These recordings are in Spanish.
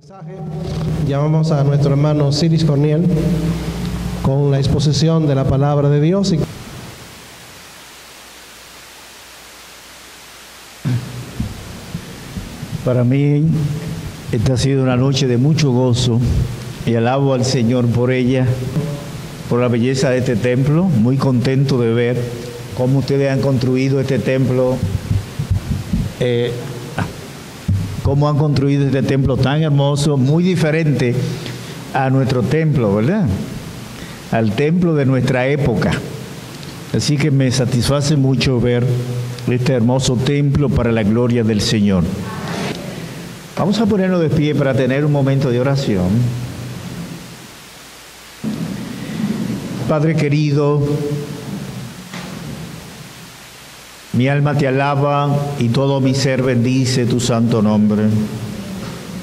mensaje. Llamamos a nuestro hermano Siris Corniel con la exposición de la palabra de Dios. Para mí, esta ha sido una noche de mucho gozo y alabo al Señor por ella, por la belleza de este templo. Muy contento de ver cómo ustedes han construido este templo, cómo han construido este templo tan hermoso, muy diferente a nuestro templo, ¿verdad? Al templo de nuestra época. Así que me satisface mucho ver este hermoso templo para la gloria del Señor. Vamos a ponernos de pie para tener un momento de oración. Padre querido, mi alma te alaba y todo mi ser bendice tu santo nombre.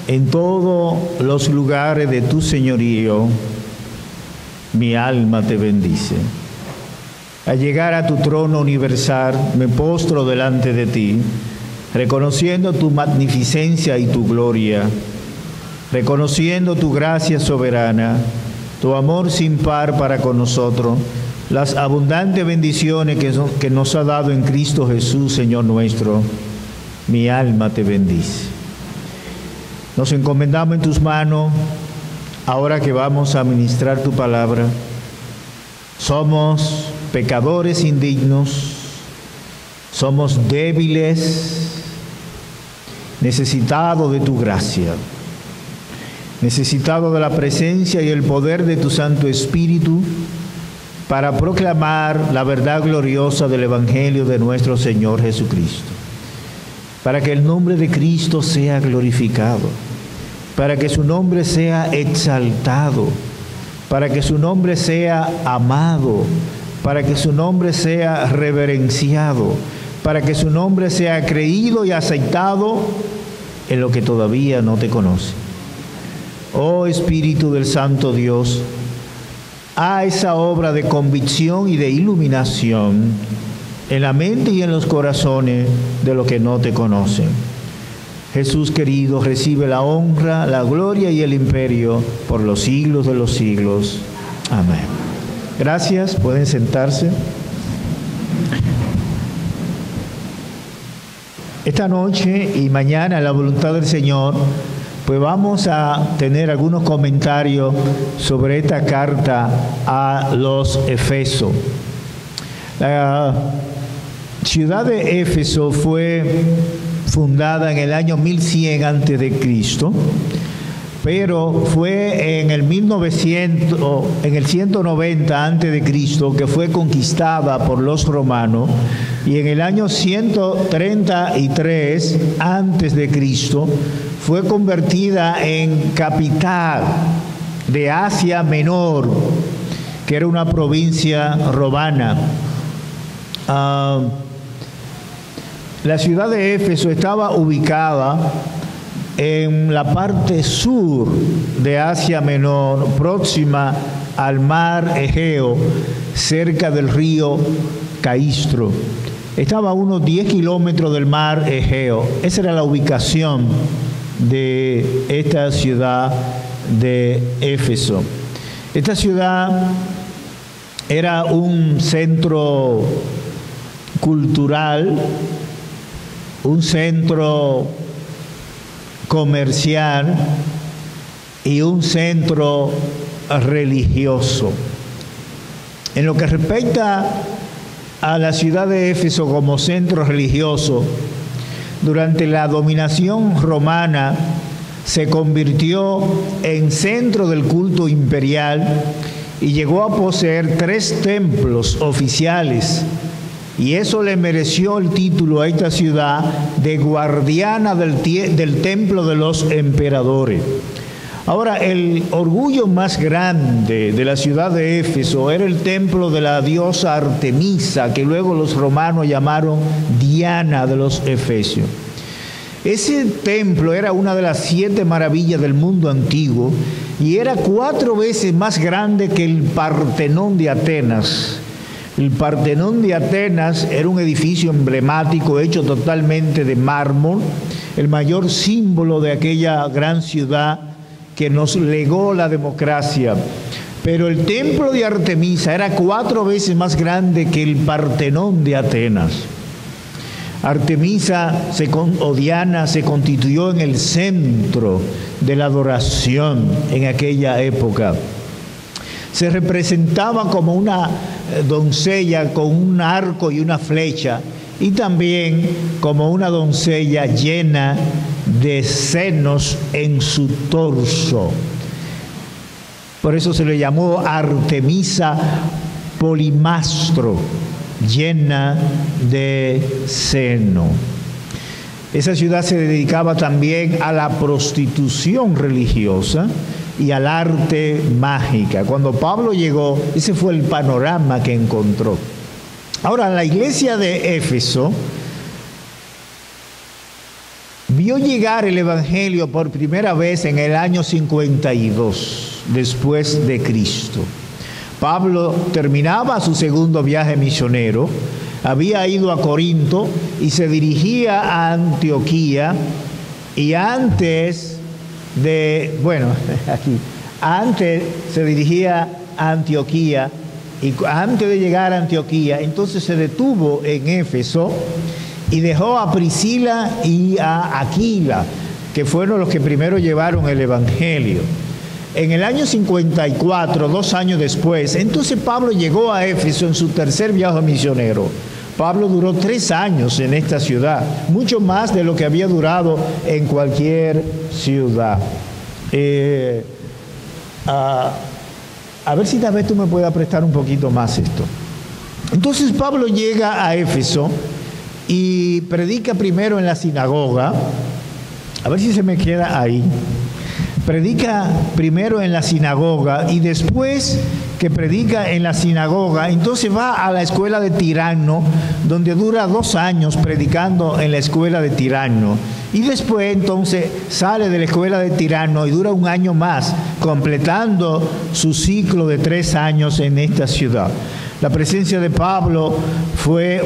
En todos los lugares de tu señorío, mi alma te bendice. Al llegar a tu trono universal, me postro delante de ti, reconociendo tu magnificencia y tu gloria, reconociendo tu gracia soberana, tu amor sin par para con nosotros, las abundantes bendiciones que nos ha dado en Cristo Jesús, Señor nuestro. Mi alma te bendice. Nos encomendamos en tus manos, ahora que vamos a ministrar tu palabra. Somos pecadores indignos, somos débiles, necesitados de tu gracia, necesitados de la presencia y el poder de tu Santo Espíritu para proclamar la verdad gloriosa del Evangelio de nuestro Señor Jesucristo, para que el nombre de Cristo sea glorificado, para que su nombre sea exaltado, para que su nombre sea amado, para que su nombre sea reverenciado, para que su nombre sea creído y aceptado en lo que todavía no te conoce. Oh Espíritu del Santo Dios, haz esa obra de convicción y de iluminación en la mente y en los corazones de los que no te conocen. Jesús querido, recibe la honra, la gloria y el imperio por los siglos de los siglos. Amén. Gracias, pueden sentarse. Esta noche y mañana, la voluntad del Señor, pues vamos a tener algunos comentarios sobre esta carta a los Efesios. La ciudad de Éfeso fue fundada en el año 1100 a.C., pero fue en el 190 a.C. que fue conquistada por los romanos, y en el año 133 a.C. fue convertida en capital de Asia Menor, que era una provincia romana. La ciudad de Éfeso estaba ubicada en la parte sur de Asia Menor, próxima al mar Egeo, cerca del río Caistro. Estaba a unos 10 kilómetros del mar Egeo. Esa era la ubicación de esta ciudad de Éfeso. Esta ciudad era un centro cultural, un centro comercial y un centro religioso. En lo que respecta a la ciudad de Éfeso como centro religioso, durante la dominación romana se convirtió en centro del culto imperial y llegó a poseer 3 templos oficiales, y eso le mereció el título a esta ciudad de guardiana del templo de los emperadores. Ahora, el orgullo más grande de la ciudad de Éfeso era el templo de la diosa Artemisa, que luego los romanos llamaron Diana de los Efesios. Ese templo era una de las 7 maravillas del mundo antiguo y era 4 veces más grande que el Partenón de Atenas. El Partenón de Atenas era un edificio emblemático hecho totalmente de mármol, el mayor símbolo de aquella gran ciudad que nos legó la democracia. Pero el templo de Artemisa era 4 veces más grande que el Partenón de Atenas. Artemisa o Diana se constituyó en el centro de la adoración en aquella época. Se representaba como una doncella con un arco y una flecha, y también como una doncella llena de senos en su torso. Por eso se le llamó Artemisa Polimastro, llena de seno. Esa ciudad se dedicaba también a la prostitución religiosa y al arte mágica. Cuando Pablo llegó, ese fue el panorama que encontró. Ahora, la iglesia de Éfeso vio llegar el Evangelio por primera vez en el año 52 después de Cristo. Pablo terminaba su segundo viaje misionero, había ido a Corinto y se dirigía a Antioquía, y antes se dirigía a Antioquía, y antes de llegar a Antioquía, entonces se detuvo en Éfeso y dejó a Priscila y a Aquila, que fueron los que primero llevaron el Evangelio. En el año 54, 2 años después, entonces Pablo llegó a Éfeso en su tercer viaje misionero. Pablo duró 3 años en esta ciudad, mucho más de lo que había durado en cualquier ciudad. A ver si tal vez tú me puedas prestar un poquito más esto. Entonces Pablo llega a Éfeso y predica primero en la sinagoga. A ver si se me queda ahí. Predica primero en la sinagoga, y después que predica en la sinagoga, entonces va a la escuela de Tirano, donde dura 2 años predicando en la escuela de Tirano. Y después entonces sale de la escuela de Tirano y dura 1 año más, completando su ciclo de 3 años en esta ciudad. La presencia de Pablo fue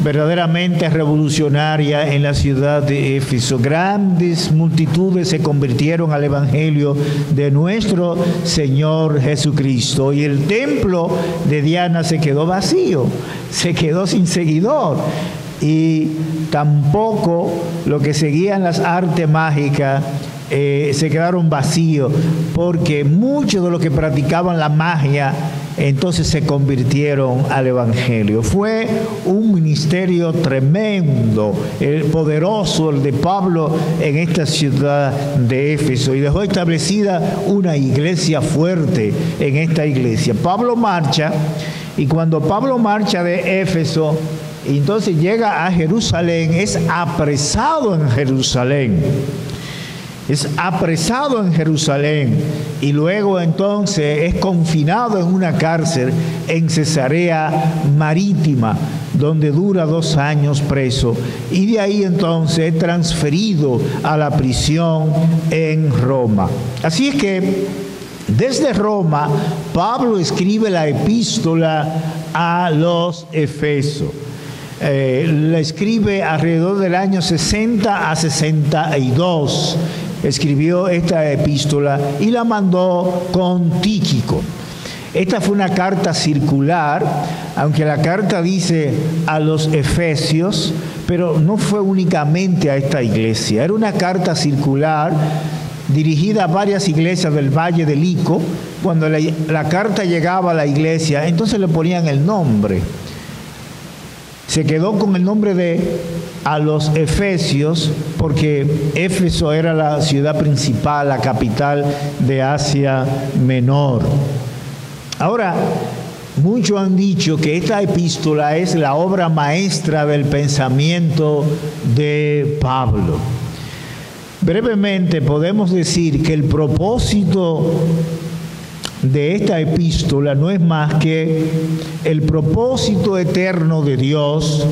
verdaderamente revolucionaria en la ciudad de Éfeso. Grandes multitudes se convirtieron al Evangelio de nuestro Señor Jesucristo. Y el templo de Diana se quedó vacío, se quedó sin seguidor. Y tampoco lo que seguían las artes mágicas se quedaron vacíos, porque muchos de los que practicaban la magia entonces se convirtieron al Evangelio. Fue un ministerio tremendo, poderoso, el de Pablo en esta ciudad de Éfeso, y dejó establecida una iglesia fuerte en esta iglesia. Pablo marcha, y cuando Pablo marcha de Éfeso, entonces llega a Jerusalén, es apresado en Jerusalén. Es apresado en Jerusalén, y luego entonces es confinado en una cárcel en Cesarea Marítima, donde dura 2 años preso, y de ahí entonces es transferido a la prisión en Roma. Así es que desde Roma Pablo escribe la epístola a los Efesios. La escribe alrededor del año 60 a 62. Escribió esta epístola y la mandó con Tíquico. Esta fue una carta circular, aunque la carta dice a los Efesios, pero no fue únicamente a esta iglesia. Era una carta circular dirigida a varias iglesias del Valle del Ico. Cuando la carta llegaba a la iglesia, entonces le ponían el nombre. Se quedó con el nombre de a los Efesios porque Éfeso era la ciudad principal, la capital de Asia Menor. Ahora, muchos han dicho que esta epístola es la obra maestra del pensamiento de Pablo. Brevemente podemos decir que el propósito de esta epístola no es más que el propósito eterno de Dios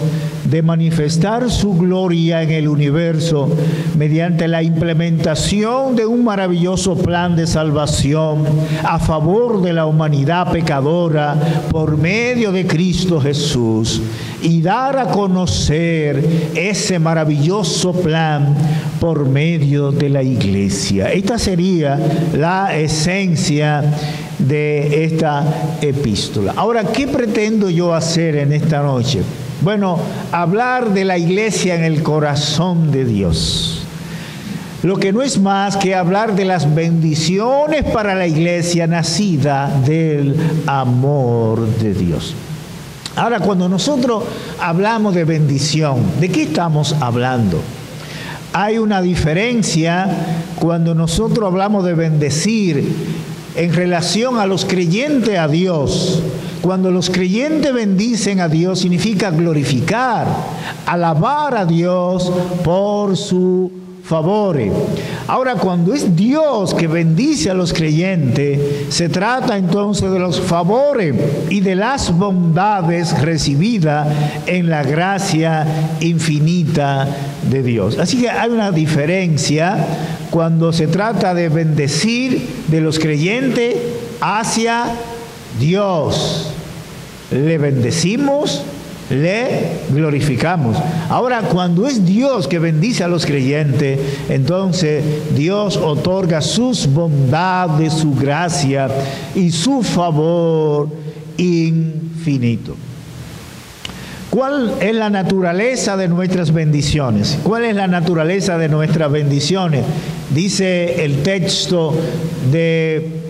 de manifestar su gloria en el universo mediante la implementación de un maravilloso plan de salvación a favor de la humanidad pecadora por medio de Cristo Jesús, y dar a conocer ese maravilloso plan por medio de la Iglesia. Esta sería la esencia de esta epístola. Ahora, ¿qué pretendo yo hacer en esta noche? Bueno, hablar de la Iglesia en el corazón de Dios. Lo que no es más que hablar de las bendiciones para la Iglesia nacida del amor de Dios. Ahora, cuando nosotros hablamos de bendición, ¿de qué estamos hablando? Hay una diferencia cuando nosotros hablamos de bendecir en relación a los creyentes a Dios. Cuando los creyentes bendicen a Dios, significa glorificar, alabar a Dios por su favores. Ahora, cuando es Dios que bendice a los creyentes, se trata entonces de los favores y de las bondades recibidas en la gracia infinita de Dios. Así que hay una diferencia cuando se trata de bendecir de los creyentes hacia Dios. Le bendecimos, le glorificamos. Ahora, cuando es Dios que bendice a los creyentes, entonces Dios otorga sus bondades, su gracia y su favor infinito. ¿Cuál es la naturaleza de nuestras bendiciones? ¿Cuál es la naturaleza de nuestras bendiciones? Dice el texto de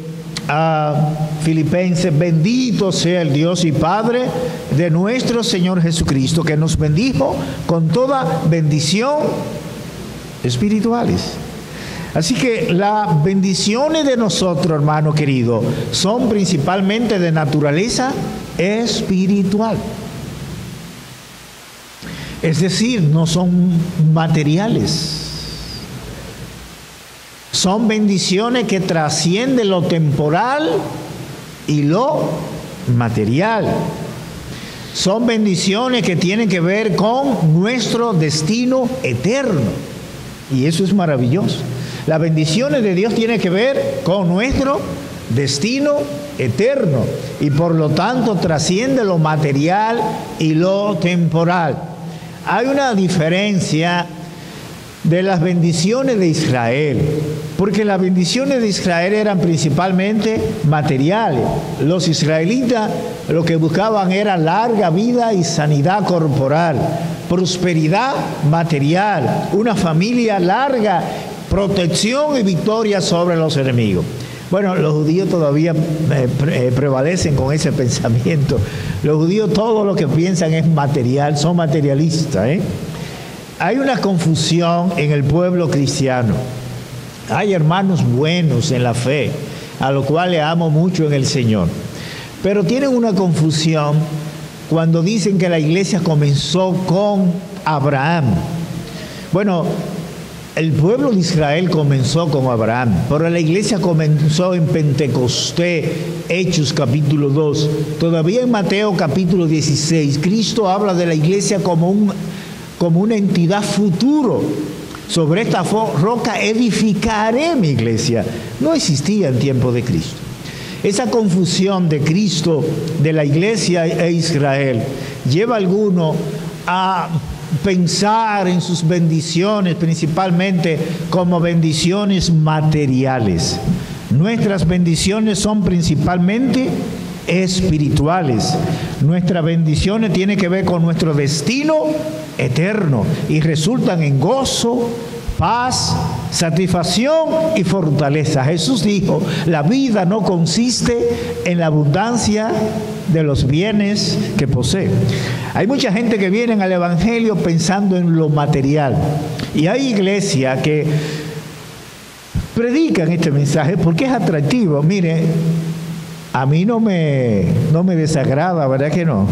Filipenses: bendito sea el Dios y Padre de nuestro Señor Jesucristo, que nos bendijo con toda bendición espirituales. Así que las bendiciones de nosotros, hermano querido, son principalmente de naturaleza espiritual. Es decir, no son materiales. Son bendiciones que trascienden lo temporal y lo material. Son bendiciones que tienen que ver con nuestro destino eterno. Y eso es maravilloso. Las bendiciones de Dios tienen que ver con nuestro destino eterno. Y por lo tanto trasciende lo material y lo temporal. Hay una diferencia de las bendiciones de Israel, porque las bendiciones de Israel eran principalmente materiales. Los israelitas lo que buscaban era larga vida y sanidad corporal, prosperidad material, una familia larga, protección y victoria sobre los enemigos. Bueno, los judíos todavía prevalecen con ese pensamiento. Los judíos todo lo que piensan es material, son materialistas, Hay una confusión en el pueblo cristiano. Hay hermanos buenos en la fe, a los cuales amo mucho en el Señor. Pero tienen una confusión cuando dicen que la iglesia comenzó con Abraham. Bueno, el pueblo de Israel comenzó con Abraham, pero la iglesia comenzó en Pentecostés, Hechos capítulo 2. Todavía en Mateo capítulo 16, Cristo habla de la iglesia como una entidad futuro. Sobre esta roca edificaré mi iglesia. No existía en tiempo de Cristo. Esa confusión de Cristo, de la iglesia e Israel, lleva a algunos a pensar en sus bendiciones principalmente como bendiciones materiales. Nuestras bendiciones son principalmente espirituales. Nuestras bendiciones tienen que ver con nuestro destino eterno y resultan en gozo, paz, satisfacción y fortaleza. Jesús dijo: la vida no consiste en la abundancia de los bienes que posee. Hay mucha gente que viene al evangelio pensando en lo material, y hay iglesias que predican este mensaje porque es atractivo. Mire, a mí no me desagrada, ¿verdad que no?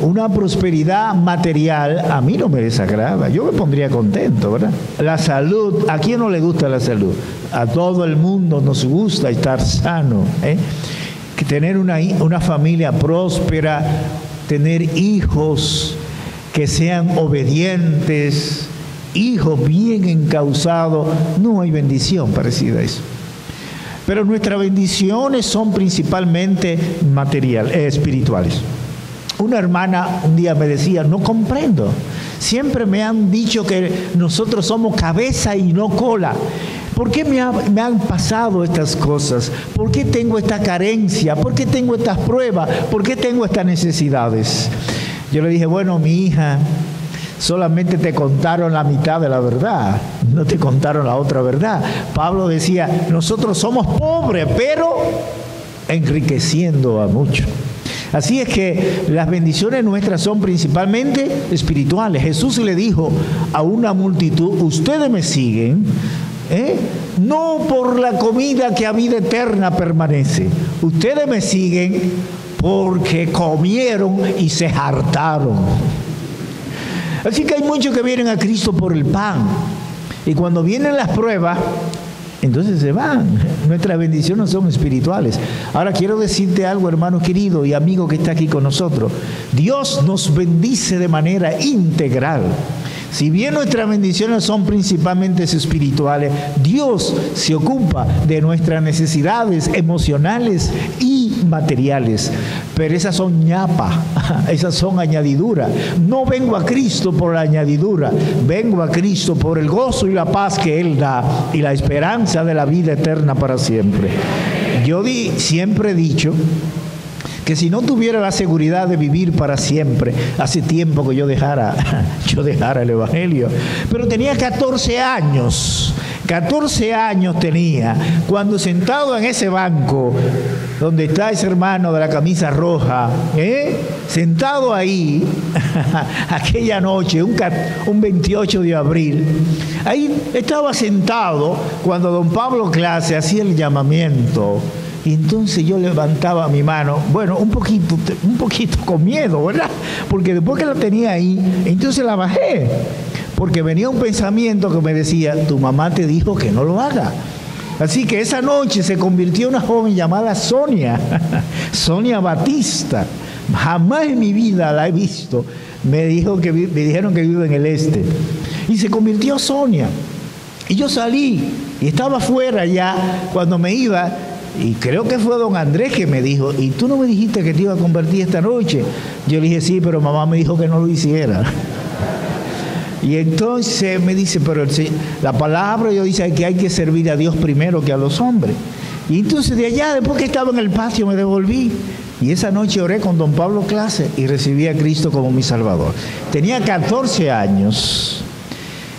Una prosperidad material a mí no me desagrada, yo me pondría contento, ¿verdad? La salud, ¿a quién no le gusta la salud? A todo el mundo nos gusta estar sano, que tener una familia próspera, tener hijos, que sean obedientes, hijos bien encausados. No hay bendición parecida a eso. Pero nuestras bendiciones son principalmente espirituales. Una hermana un día me decía, no comprendo. Siempre me han dicho que nosotros somos cabeza y no cola. ¿Por qué me han pasado estas cosas? ¿Por qué tengo esta carencia? ¿Por qué tengo estas pruebas? ¿Por qué tengo estas necesidades? Yo le dije, bueno, mi hija, solamente te contaron la mitad de la verdad, no te contaron la otra verdad. Pablo decía, nosotros somos pobres, pero enriqueciendo a muchos. Así es que las bendiciones nuestras son principalmente espirituales. Jesús le dijo a una multitud, ustedes me siguen, no por la comida que a vida eterna permanece. Ustedes me siguen porque comieron y se hartaron. Así que hay muchos que vienen a Cristo por el pan. Y cuando vienen las pruebas, entonces se van. Nuestras bendiciones son espirituales. Ahora quiero decirte algo, hermano querido y amigo que está aquí con nosotros. Dios nos bendice de manera integral. Si bien nuestras bendiciones son principalmente espirituales, Dios se ocupa de nuestras necesidades emocionales y materiales. Pero esas son ñapa, esas son añadiduras. No vengo a Cristo por la añadidura, vengo a Cristo por el gozo y la paz que Él da y la esperanza de la vida eterna para siempre. Yo siempre he dicho que si no tuviera la seguridad de vivir para siempre, hace tiempo que yo dejara el Evangelio. Pero tenía 14 años tenía, cuando sentado en ese banco, donde está ese hermano de la camisa roja, sentado ahí, aquella noche, un 28 de abril, ahí estaba sentado cuando don Pablo Clase hacía el llamamiento. Y entonces yo levantaba mi mano, bueno, un poquito con miedo, ¿verdad? Porque después que la tenía ahí, entonces la bajé. Porque venía un pensamiento que me decía, tu mamá te dijo que no lo haga. Así que esa noche se convirtió en una joven llamada Sonia, Sonia Batista. Jamás en mi vida la he visto. Me dijeron que vive en el este. Y se convirtió Sonia. Y yo salí y estaba afuera ya cuando me iba. Y creo que fue don Andrés que me dijo, ¿y tú no me dijiste que te iba a convertir esta noche? Yo le dije, sí, pero mamá me dijo que no lo hiciera. Y entonces me dice, pero la palabra yo dice que hay que servir a Dios primero que a los hombres. Y entonces de allá, después que estaba en el patio, me devolví. Y esa noche oré con don Pablo Clase y recibí a Cristo como mi Salvador. Tenía 14 años.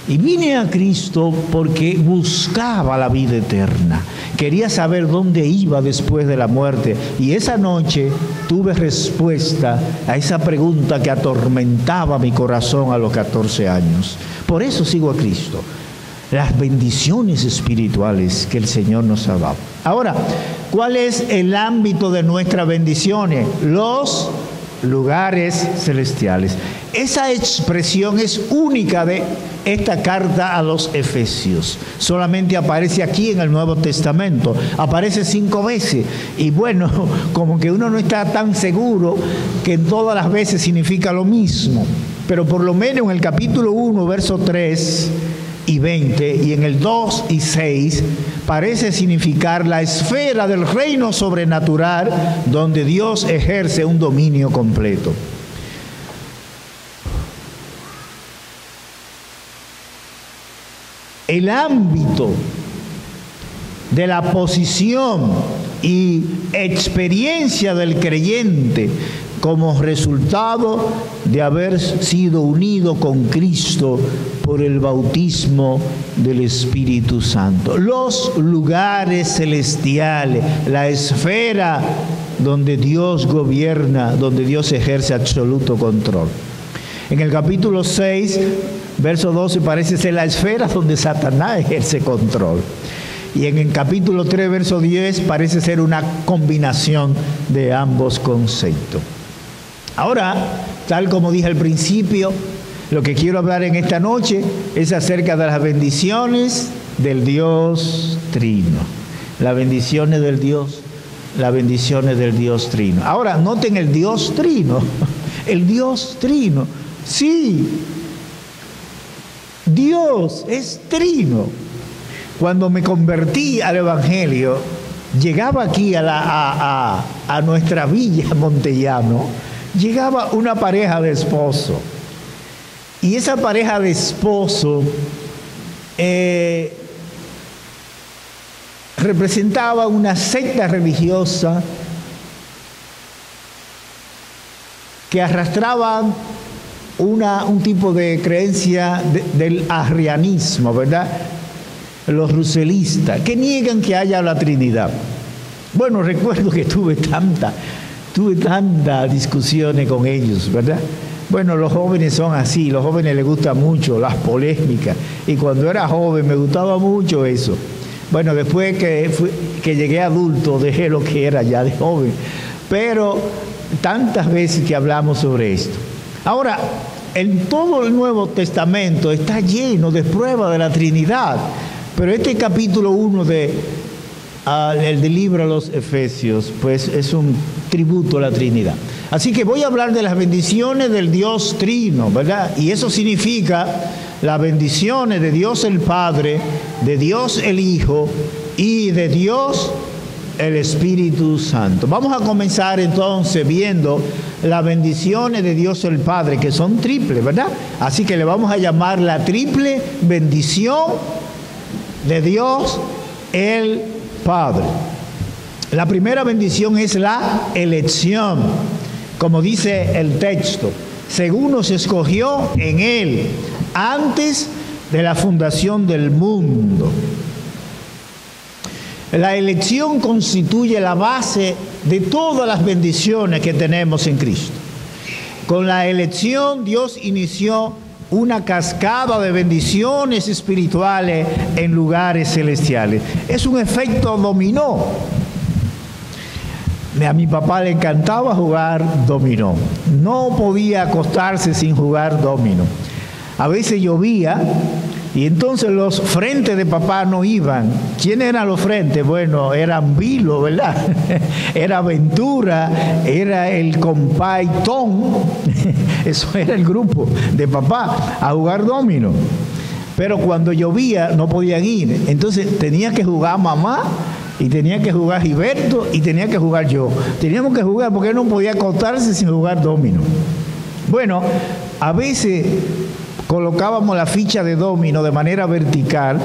Y vine a Cristo porque buscaba la vida eterna. Quería saber dónde iba después de la muerte. Y esa noche tuve respuesta a esa pregunta que atormentaba mi corazón a los 14 años. Por eso sigo a Cristo. Las bendiciones espirituales que el Señor nos ha dado. Ahora, ¿cuál es el ámbito de nuestras bendiciones? Los lugares celestiales. Esa expresión es única de esta carta a los Efesios. Solamente aparece aquí en el Nuevo Testamento. Aparece 5 veces. Y bueno, como que uno no está tan seguro que en todas las veces significa lo mismo. Pero por lo menos en el capítulo 1, verso 3 y 20, y en el 2 y 6, parece significar la esfera del reino sobrenatural donde Dios ejerce un dominio completo. El ámbito de la posición y experiencia del creyente como resultado de haber sido unido con Cristo por el bautismo del Espíritu Santo. Los lugares celestiales, la esfera donde Dios gobierna, donde Dios ejerce absoluto control. En el capítulo 6, verso 12, parece ser la esfera donde Satanás ejerce control. Y en el capítulo 3, verso 10, parece ser una combinación de ambos conceptos. Ahora, tal como dije al principio, lo que quiero hablar en esta noche es acerca de las bendiciones del Dios Trino. Las bendiciones del Dios Trino. Ahora, noten el Dios Trino. El Dios Trino. Sí, Dios es trino. Cuando me convertí al Evangelio, llegaba aquí a nuestra villa Montellano, llegaba una pareja de esposos. Y esa pareja de esposos representaba una secta religiosa que arrastraban un tipo de creencia del arrianismo, ¿verdad? Los ruselistas, que niegan que haya la Trinidad. Bueno, recuerdo que tuve tantas discusiones con ellos, ¿verdad? Bueno, los jóvenes son así, los jóvenes les gusta mucho las polémicas, y cuando era joven me gustaba mucho eso. Bueno, después que llegué adulto dejé lo que era ya de joven, pero tantas veces que hablamos sobre esto. Ahora, en todo el Nuevo Testamento está lleno de pruebas de la Trinidad, pero este capítulo 1 del libro a los Efesios, pues es un tributo a la Trinidad. Así que voy a hablar de las bendiciones del Dios Trino, ¿verdad? Y eso significa las bendiciones de Dios el Padre, de Dios el Hijo y de Dios el Espíritu Santo. Vamos a comenzar entonces viendo las bendiciones de Dios el Padre, que son triples, ¿verdad? Así que le vamos a llamar la triple bendición de Dios el Padre. La primera bendición es la elección, como dice el texto, según nos escogió en Él antes de la fundación del mundo. La elección constituye la base de todas las bendiciones que tenemos en Cristo. Con la elección Dios inició una cascada de bendiciones espirituales en lugares celestiales. Es un efecto dominó. A mi papá le encantaba jugar dominó. No podía acostarse sin jugar dominó. A veces llovía y entonces los frentes de papá no iban. ¿Quiénes eran los frentes? Bueno, eran Vilo, ¿verdad? Era Ventura, era el compay Tom. Eso era el grupo de papá a jugar dominó. Pero cuando llovía no podían ir. Entonces tenía que jugar mamá, y tenía que jugar Gilberto, y tenía que jugar yo. Teníamos que jugar porque él no podía acostarse sin jugar dominó. Bueno, a veces colocábamos la ficha de dominó de manera vertical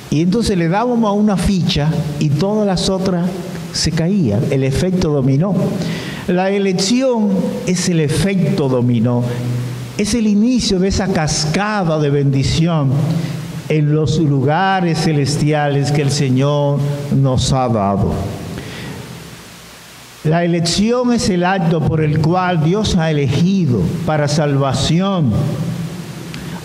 y entonces le dábamos a una ficha y todas las otras se caían. El efecto dominó. La elección es el efecto dominó. Es el inicio de esa cascada de bendición en los lugares celestiales que el Señor nos ha dado. La elección es el acto por el cual Dios ha elegido para salvación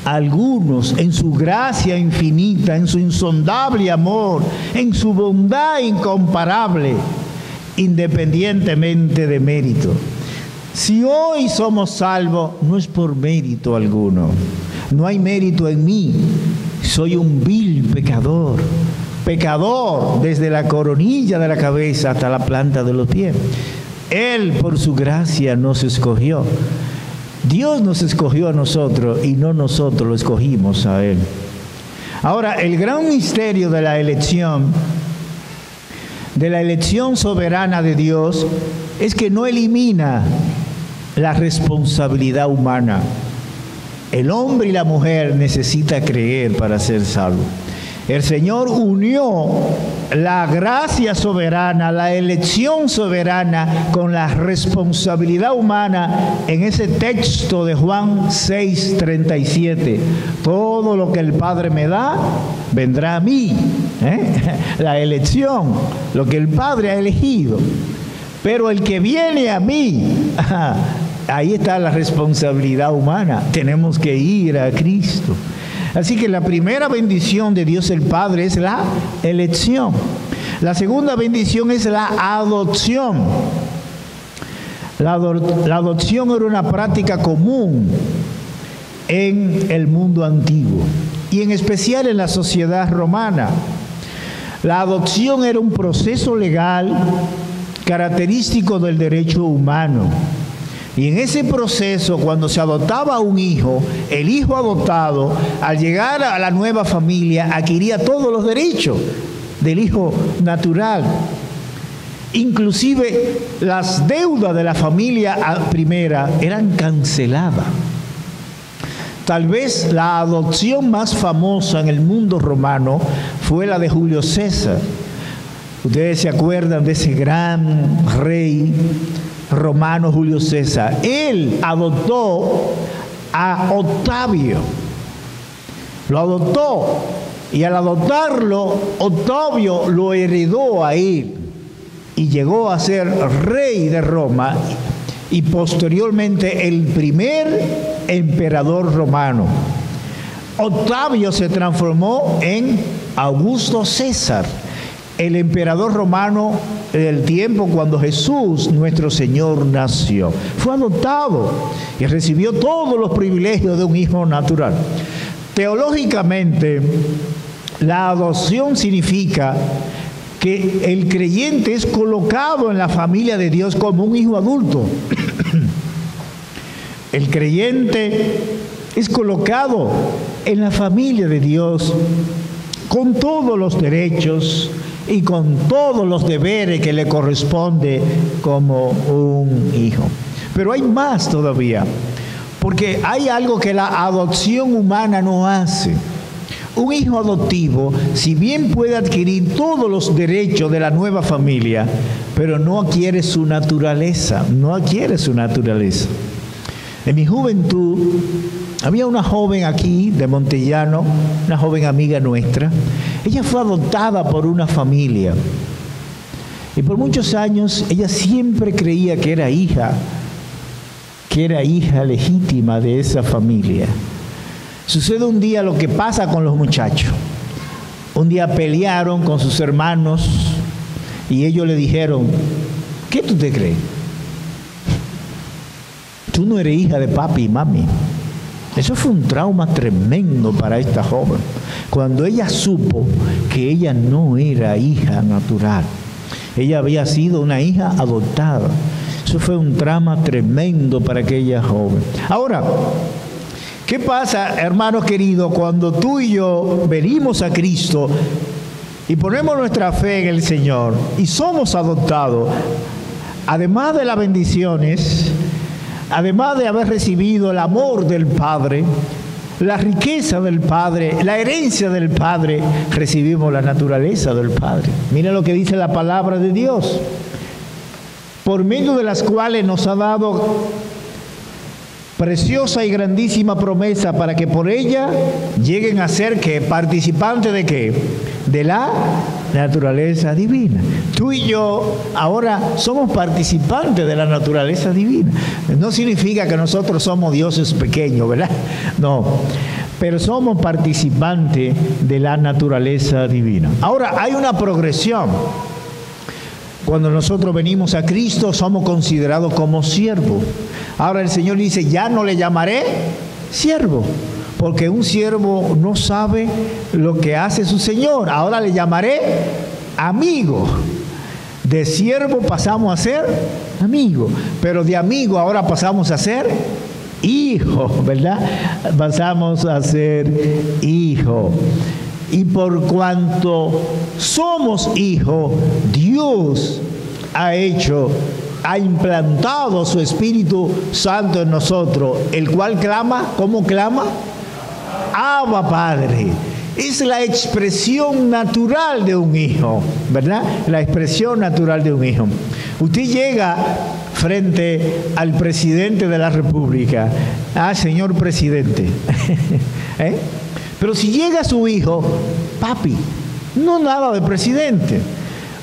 a algunos en su gracia infinita, en su insondable amor, en su bondad incomparable, independientemente de mérito. Si hoy somos salvos, no es por mérito alguno. No hay mérito en mí. Soy un vil pecador, pecador desde la coronilla de la cabeza hasta la planta de los pies. Él por su gracia nos escogió. Dios nos escogió a nosotros y no nosotros lo escogimos a Él. Ahora, el gran misterio de la elección soberana de Dios es que no elimina la responsabilidad humana. El hombre y la mujer necesitan creer para ser salvo. El Señor unió la gracia soberana, la elección soberana con la responsabilidad humana en ese texto de Juan 6:37. Todo lo que el Padre me da, vendrá a mí. La elección, lo que el Padre ha elegido. Pero el que viene a mí, ahí está la responsabilidad humana. Tenemos que ir a Cristo. Así que la primera bendición de Dios el Padre es la elección. La segunda bendición es la adopción. La adopción era una práctica común en el mundo antiguo y en especial en la sociedad romana. La adopción era un proceso legal característico del derecho humano. Y en ese proceso, cuando se adoptaba un hijo, el hijo adoptado, al llegar a la nueva familia, adquiría todos los derechos del hijo natural. Inclusive las deudas de la familia primera eran canceladas. Tal vez la adopción más famosa en el mundo romano fue la de Julio César. Ustedes se acuerdan de ese gran rey romano Julio César. Él adoptó a Octavio. Lo adoptó. Y al adoptarlo, Octavio lo heredó a él. Y llegó a ser rey de Roma. Y posteriormente el primer emperador romano. Octavio se transformó en Augusto César, el emperador romano del tiempo cuando Jesús, nuestro Señor, nació. Fue adoptado y recibió todos los privilegios de un hijo natural. Teológicamente, la adopción significa que el creyente es colocado en la familia de Dios como un hijo adulto. El creyente es colocado en la familia de Dios con todos los derechos y con todos los deberes que le corresponde como un hijo. Pero hay más todavía, porque hay algo que la adopción humana no hace. Un hijo adoptivo, si bien puede adquirir todos los derechos de la nueva familia, pero no adquiere su naturaleza, no adquiere su naturaleza. En mi juventud, había una joven aquí de Montellano, una joven amiga nuestra. Ella fue adoptada por una familia. Y por muchos años, ella siempre creía que era hija legítima de esa familia. Sucede un día lo que pasa con los muchachos. Un día pelearon con sus hermanos y ellos le dijeron, ¿qué tú te crees? Tú no eres hija de papi y mami. Eso fue un trauma tremendo para esta joven. Cuando ella supo que ella no era hija natural, ella había sido una hija adoptada. Eso fue un trauma tremendo para aquella joven. Ahora, ¿qué pasa, hermanos queridos, cuando tú y yo venimos a Cristo y ponemos nuestra fe en el Señor y somos adoptados? Además de las bendiciones, además de haber recibido el amor del Padre, la riqueza del Padre, la herencia del Padre, recibimos la naturaleza del Padre. Mira lo que dice la palabra de Dios, por medio de las cuales nos ha dado preciosa y grandísima promesa para que por ella lleguen a ser ¿qué? Participantes de ¿qué? De la naturaleza divina. Tú y yo ahora somos participantes de la naturaleza divina. No significa que nosotros somos dioses pequeños, ¿verdad? No, pero somos participantes de la naturaleza divina. Ahora, hay una progresión. Cuando nosotros venimos a Cristo, somos considerados como siervos. Ahora el Señor dice, ya no le llamaré siervo, porque un siervo no sabe lo que hace su Señor. Ahora le llamaré amigo. De siervo pasamos a ser amigo, pero de amigo ahora pasamos a ser hijo, ¿verdad? Pasamos a ser hijo. Y por cuanto somos hijos, Dios ha implantado su Espíritu Santo en nosotros, el cual clama, ¿cómo clama? Abba, Padre. Es la expresión natural de un hijo, ¿verdad? La expresión natural de un hijo. Usted llega frente al presidente de la República, señor presidente, ¿eh? Pero si llega su hijo, papi, no nada de presidente.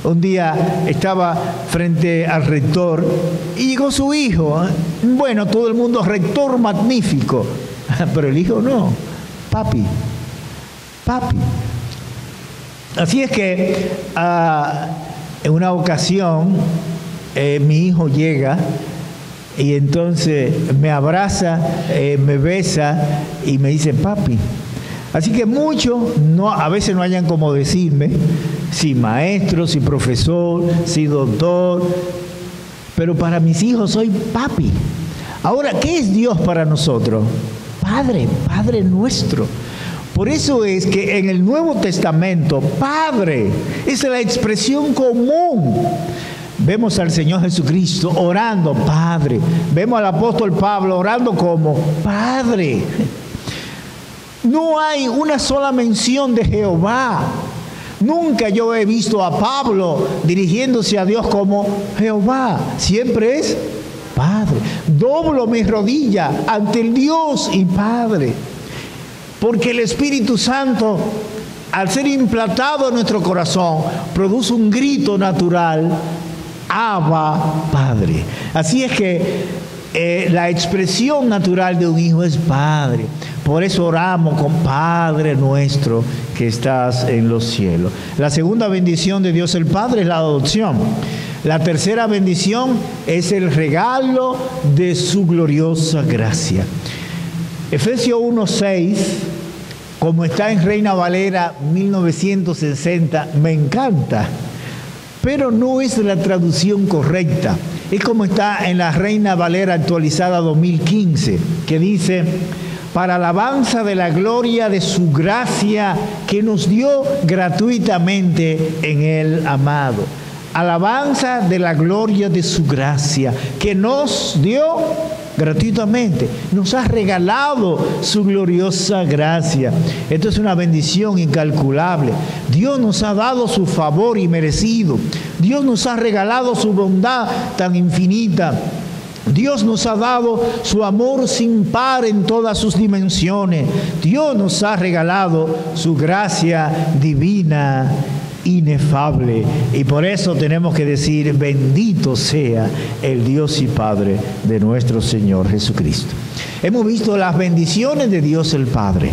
Un día estaba frente al rector y llegó su hijo. Bueno, todo el mundo, rector magnífico. Pero el hijo no, papi, papi. Así es que en una ocasión mi hijo llega y entonces me abraza, me besa y me dice papi. Así que muchos a veces no hayan como decirme si maestro, si profesor, si doctor, pero para mis hijos soy papi. Ahora, ¿qué es Dios para nosotros? Padre, Padre nuestro. Por eso es que en el Nuevo Testamento, Padre es la expresión común. Vemos al Señor Jesucristo orando, Padre. Vemos al apóstol Pablo orando como Padre. No hay una sola mención de Jehová. Nunca yo he visto a Pablo dirigiéndose a Dios como Jehová. Siempre es Padre. Doblo mis rodillas ante el Dios y Padre. Porque el Espíritu Santo, al ser implantado en nuestro corazón, produce un grito natural: Abba, Padre. Así es que la expresión natural de un hijo es Padre. Por eso oramos con Padre nuestro que estás en los cielos. La segunda bendición de Dios el Padre es la adopción. La tercera bendición es el regalo de su gloriosa gracia. Efesios 1:6, como está en Reina Valera 1960, me encanta, pero no es la traducción correcta. Es como está en la Reina Valera actualizada 2015, que dice: para alabanza de la gloria de su gracia que nos dio gratuitamente en el amado. Alabanza de la gloria de su gracia que nos dio gratuitamente. Nos ha regalado su gloriosa gracia. Esto es una bendición incalculable. Dios nos ha dado su favor inmerecido. Dios nos ha regalado su bondad tan infinita. Dios nos ha dado su amor sin par en todas sus dimensiones. Dios nos ha regalado su gracia divina, inefable. Y por eso tenemos que decir: bendito sea el Dios y Padre de nuestro Señor Jesucristo. Hemos visto las bendiciones de Dios el Padre: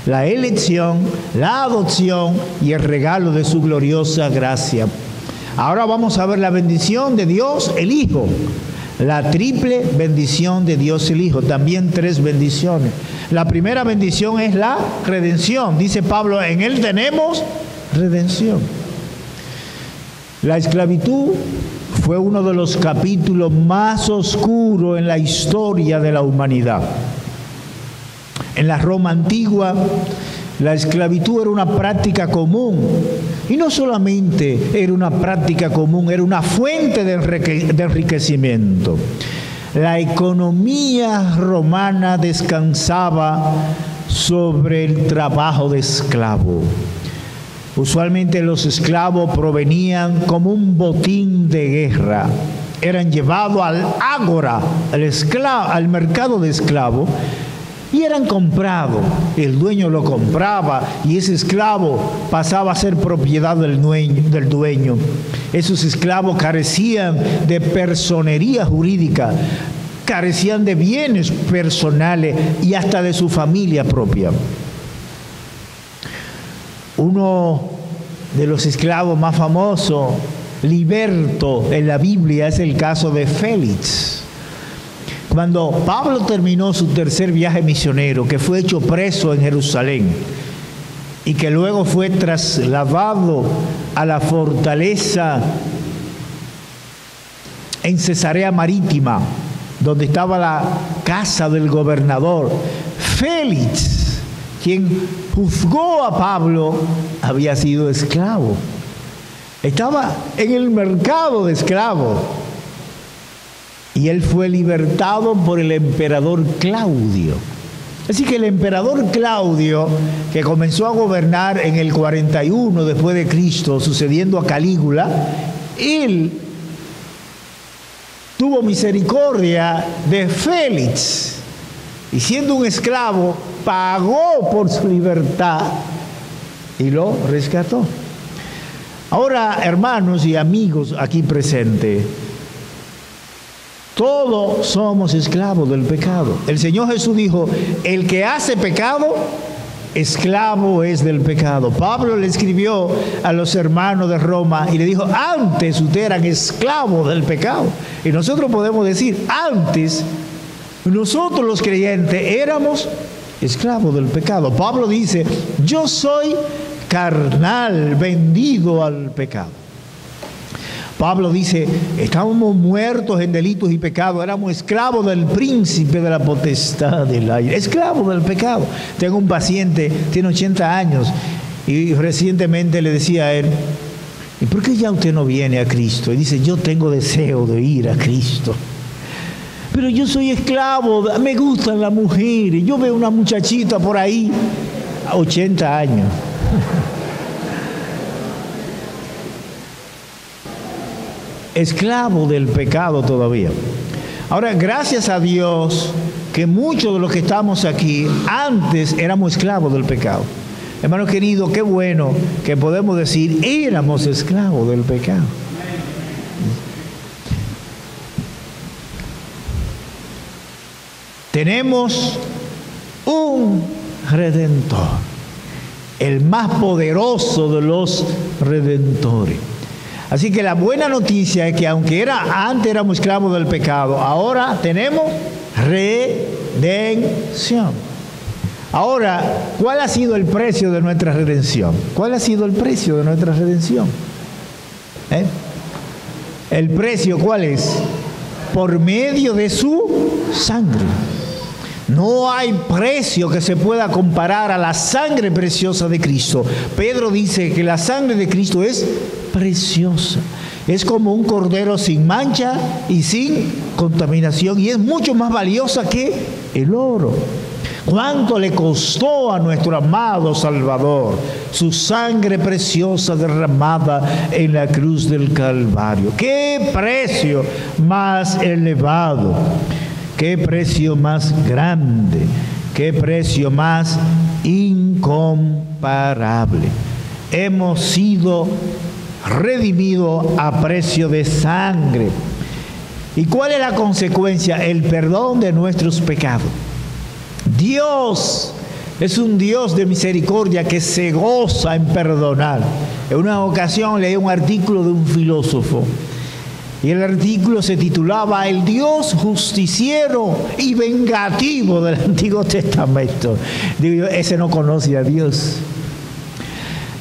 la elección, la adopción y el regalo de su gloriosa gracia. Ahora vamos a ver la bendición de Dios el Hijo. La triple bendición de Dios el Hijo, también tres bendiciones. La primera bendición es la redención. Dice Pablo: en Él tenemos redención. La esclavitud fue uno de los capítulos más oscuros en la historia de la humanidad. En la Roma antigua, la esclavitud era una práctica común. Y no solamente era una práctica común, era una fuente de enriquecimiento. La economía romana descansaba sobre el trabajo de esclavo. Usualmente los esclavos provenían como un botín de guerra. Eran llevados al ágora, al mercado de esclavos, y eran comprados. El dueño lo compraba y ese esclavo pasaba a ser propiedad del dueño. Esos esclavos carecían de personería jurídica, carecían de bienes personales y hasta de su familia propia. Uno de los esclavos más famosos, liberto en la Biblia, es el caso de Félix. Cuando Pablo terminó su tercer viaje misionero, que fue hecho preso en Jerusalén y que luego fue trasladado a la fortaleza en Cesarea Marítima, donde estaba la casa del gobernador, Félix, quien juzgó a Pablo, había sido esclavo. Estaba en el mercado de esclavos. Y él fue libertado por el emperador Claudio. Así que el emperador Claudio, que comenzó a gobernar en el 41 después de Cristo, sucediendo a Calígula, él tuvo misericordia de Félix. Y siendo un esclavo, pagó por su libertad y lo rescató. Ahora, hermanos y amigos aquí presentes, todos somos esclavos del pecado. El Señor Jesús dijo: el que hace pecado, esclavo es del pecado. Pablo le escribió a los hermanos de Roma y le dijo: antes ustedes eran esclavos del pecado. Y nosotros podemos decir: antes nosotros los creyentes éramos esclavos del pecado. Pablo dice: yo soy carnal, vendido al pecado. Pablo dice, estábamos muertos en delitos y pecados, éramos esclavos del príncipe de la potestad del aire, esclavos del pecado. Tengo un paciente, tiene 80 años, y recientemente le decía a él, ¿y por qué ya usted no viene a Cristo? Y dice, yo tengo deseo de ir a Cristo, pero yo soy esclavo, me gustan las mujeres, yo veo una muchachita por ahí, a 80 años. Esclavo del pecado todavía. Ahora, gracias a Dios que muchos de los que estamos aquí antes éramos esclavos del pecado. Hermano querido, qué bueno que podemos decir éramos esclavos del pecado. Tenemos un Redentor, el más poderoso de los redentores. Así que la buena noticia es que aunque antes éramos esclavos del pecado, ahora tenemos redención. Ahora, ¿cuál ha sido el precio de nuestra redención? ¿Cuál ha sido el precio de nuestra redención? ¿El precio cuál es? Por medio de su sangre. No hay precio que se pueda comparar a la sangre preciosa de Cristo. Pedro dice que la sangre de Cristo es preciosa. Es como un cordero sin mancha y sin contaminación, y es mucho más valiosa que el oro. ¿Cuánto le costó a nuestro amado Salvador su sangre preciosa derramada en la cruz del Calvario? ¡Qué precio más elevado! ¡Qué precio más grande! ¡Qué precio más incomparable! Hemos sido redimidos a precio de sangre. ¿Y cuál es la consecuencia? El perdón de nuestros pecados. Dios es un Dios de misericordia que se goza en perdonar. En una ocasión leí un artículo de un filósofo, y el artículo se titulaba El Dios justiciero y vengativo del Antiguo Testamento. Digo yo, ese no conoce a Dios.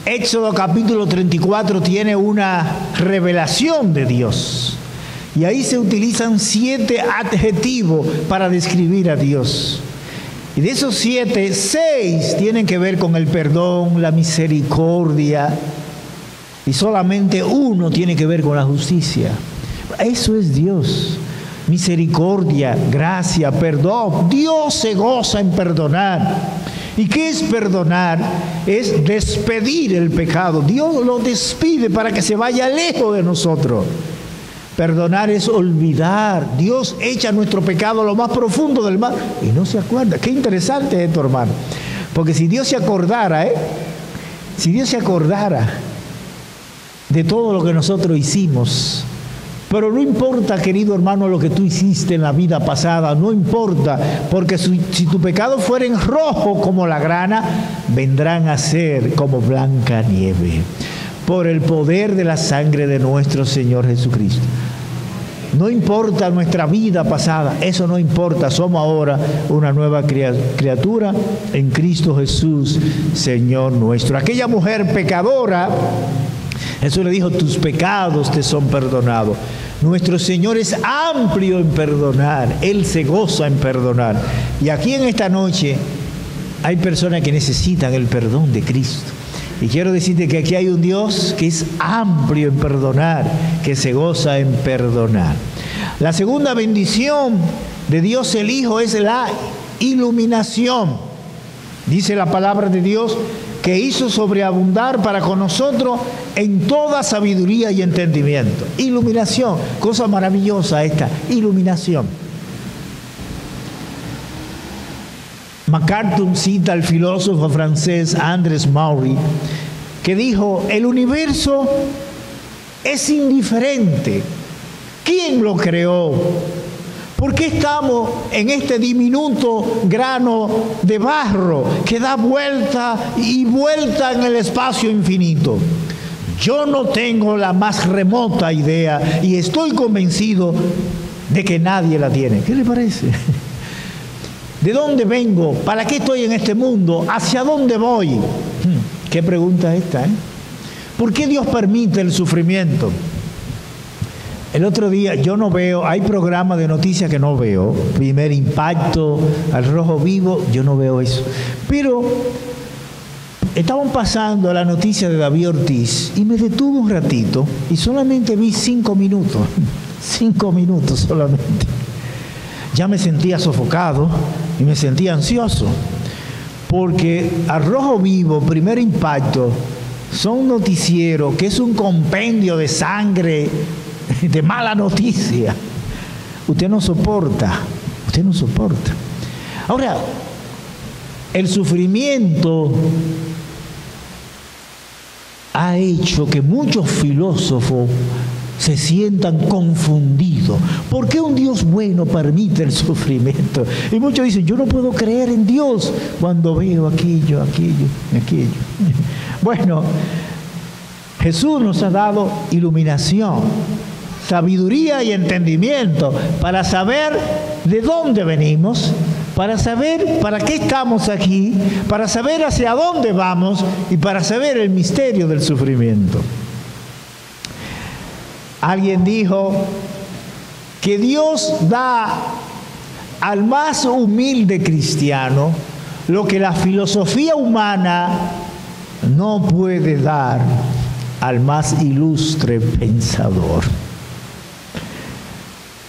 Éxodo capítulo 34 tiene una revelación de Dios, y ahí se utilizan 7 adjetivos para describir a Dios. Y de esos 7, 6 tienen que ver con el perdón, la misericordia, y solamente 1 tiene que ver con la justicia. Eso es Dios. Misericordia, gracia, perdón. Dios se goza en perdonar. ¿Y qué es perdonar? Es despedir el pecado. Dios lo despide para que se vaya lejos de nosotros. Perdonar es olvidar. Dios echa nuestro pecado a lo más profundo del mar y no se acuerda. Qué interesante esto, hermano. Porque si Dios se acordara, si Dios se acordara de todo lo que nosotros hicimos, pero no importa, querido hermano, lo que tú hiciste en la vida pasada, no importa, porque si tu pecado fuera en rojo como la grana, vendrán a ser como blanca nieve, por el poder de la sangre de nuestro Señor Jesucristo. No importa nuestra vida pasada, eso no importa, somos ahora una nueva criatura en Cristo Jesús, Señor nuestro. Aquella mujer pecadora, Jesús le dijo, tus pecados te son perdonados. Nuestro Señor es amplio en perdonar, Él se goza en perdonar. Y aquí en esta noche hay personas que necesitan el perdón de Cristo. Y quiero decirte que aquí hay un Dios que es amplio en perdonar, que se goza en perdonar. La segunda bendición de Dios el Hijo es la iluminación. Dice la palabra de Dios que hizo sobreabundar para con nosotros en toda sabiduría y entendimiento. Iluminación, cosa maravillosa esta, iluminación. MacArthur cita al filósofo francés Andrés Maury, que dijo, el universo es indiferente. ¿Quién lo creó? ¿Por qué estamos en este diminuto grano de barro que da vuelta y vuelta en el espacio infinito? Yo no tengo la más remota idea y estoy convencido de que nadie la tiene. ¿Qué le parece? ¿De dónde vengo? ¿Para qué estoy en este mundo? ¿Hacia dónde voy? ¿Qué pregunta esta, ¿Por qué Dios permite el sufrimiento? El otro día yo no veo, hay programas de noticias que no veo, Primer Impacto, Al Rojo Vivo, yo no veo eso. Pero estaban pasando la noticia de David Ortiz y me detuve un ratito y solamente vi 5 minutos, 5 minutos solamente. Ya me sentía sofocado y me sentía ansioso, porque Al Rojo Vivo, Primer Impacto, son un noticiero que es un compendio de sangre, de mala noticia. Usted no soporta. Ahora, el sufrimiento ha hecho que muchos filósofos se sientan confundidos. ¿Por qué un Dios bueno permite el sufrimiento? Y muchos dicen, yo no puedo creer en Dios cuando veo aquello. Bueno, Jesús nos ha dado iluminación, sabiduría y entendimiento para saber de dónde venimos, para saber para qué estamos aquí, para saber hacia dónde vamos y para saber el misterio del sufrimiento. Alguien dijo que Dios da al más humilde cristiano lo que la filosofía humana no puede dar al más ilustre pensador.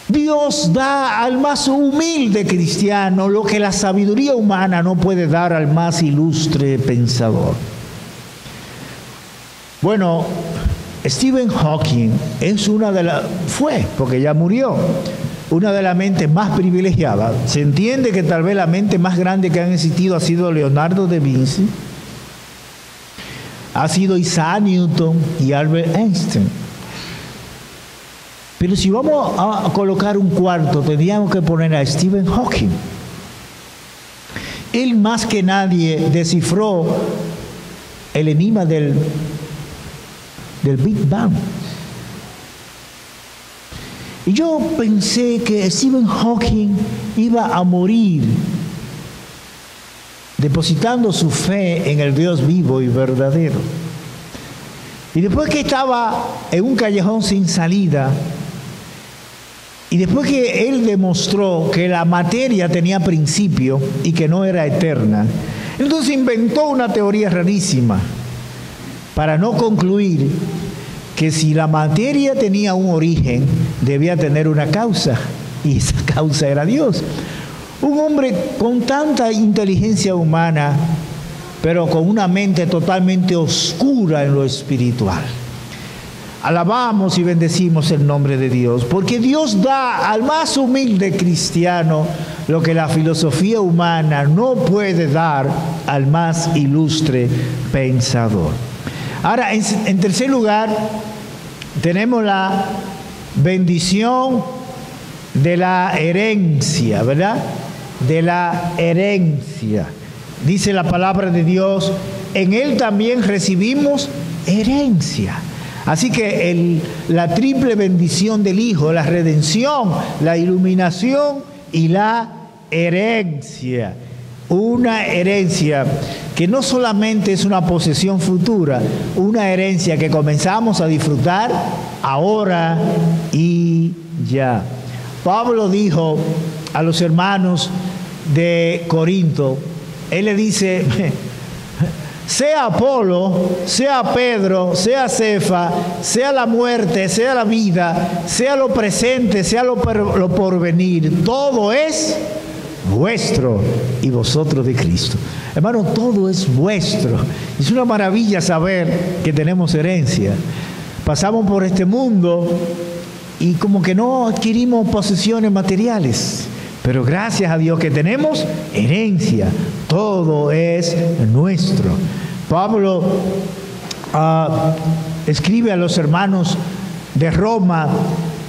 Dios da al más humilde cristiano lo que la sabiduría humana no puede dar al más ilustre pensador. Bueno, Stephen Hawking es porque ya murió, una de las mentes más privilegiadas. Se entiende que tal vez la mente más grande que han existido ha sido Leonardo da Vinci, ha sido Isaac Newton y Albert Einstein. Pero si vamos a colocar un cuarto, tendríamos que poner a Stephen Hawking. Él más que nadie descifró el enigma del Big Bang. Y yo pensé que Stephen Hawking iba a morir depositando su fe en el Dios vivo y verdadero. Y después que estaba en un callejón sin salida, y después que él demostró que la materia tenía principio y que no era eterna, entonces inventó una teoría rarísima para no concluir que si la materia tenía un origen, debía tener una causa, y esa causa era Dios. Un hombre con tanta inteligencia humana, pero con una mente totalmente oscura en lo espiritual. Alabamos y bendecimos el nombre de Dios, porque Dios da al más humilde cristiano lo que la filosofía humana no puede dar al más ilustre pensador. Ahora, en tercer lugar, tenemos la bendición de la herencia, ¿verdad? De la herencia. Dice la palabra de Dios, en Él también recibimos herencia. Así que la triple bendición del Hijo, la redención, la iluminación y la herencia. Una herencia que no solamente es una posesión futura, una herencia que comenzamos a disfrutar ahora y ya. Pablo dijo a los hermanos de Corinto, él le dice, sea Apolo, sea Pedro, sea Cefa, sea la muerte, sea la vida, sea lo presente, sea lo porvenir, todo es vuestro y vosotros de Cristo. Hermano, todo es vuestro. Es una maravilla saber que tenemos herencia. Pasamos por este mundo y como que no adquirimos posesiones materiales, pero gracias a Dios que tenemos herencia. Todo es nuestro. Pablo escribe a los hermanos de Roma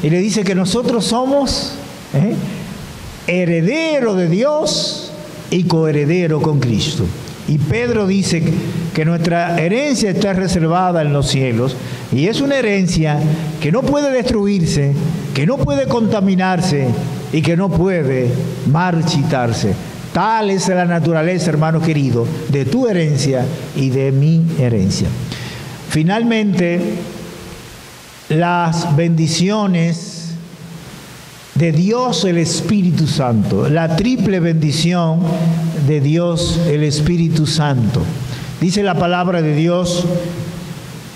y le dice que nosotros somos heredero de Dios y coheredero con Cristo. Y Pedro dice que nuestra herencia está reservada en los cielos, y es una herencia que no puede destruirse, que no puede contaminarse y que no puede marchitarse. Tal es la naturaleza, hermano querido, de tu herencia y de mi herencia. Finalmente, las bendiciones de Dios el Espíritu Santo, la triple bendición de Dios el Espíritu Santo. Dice la palabra de Dios: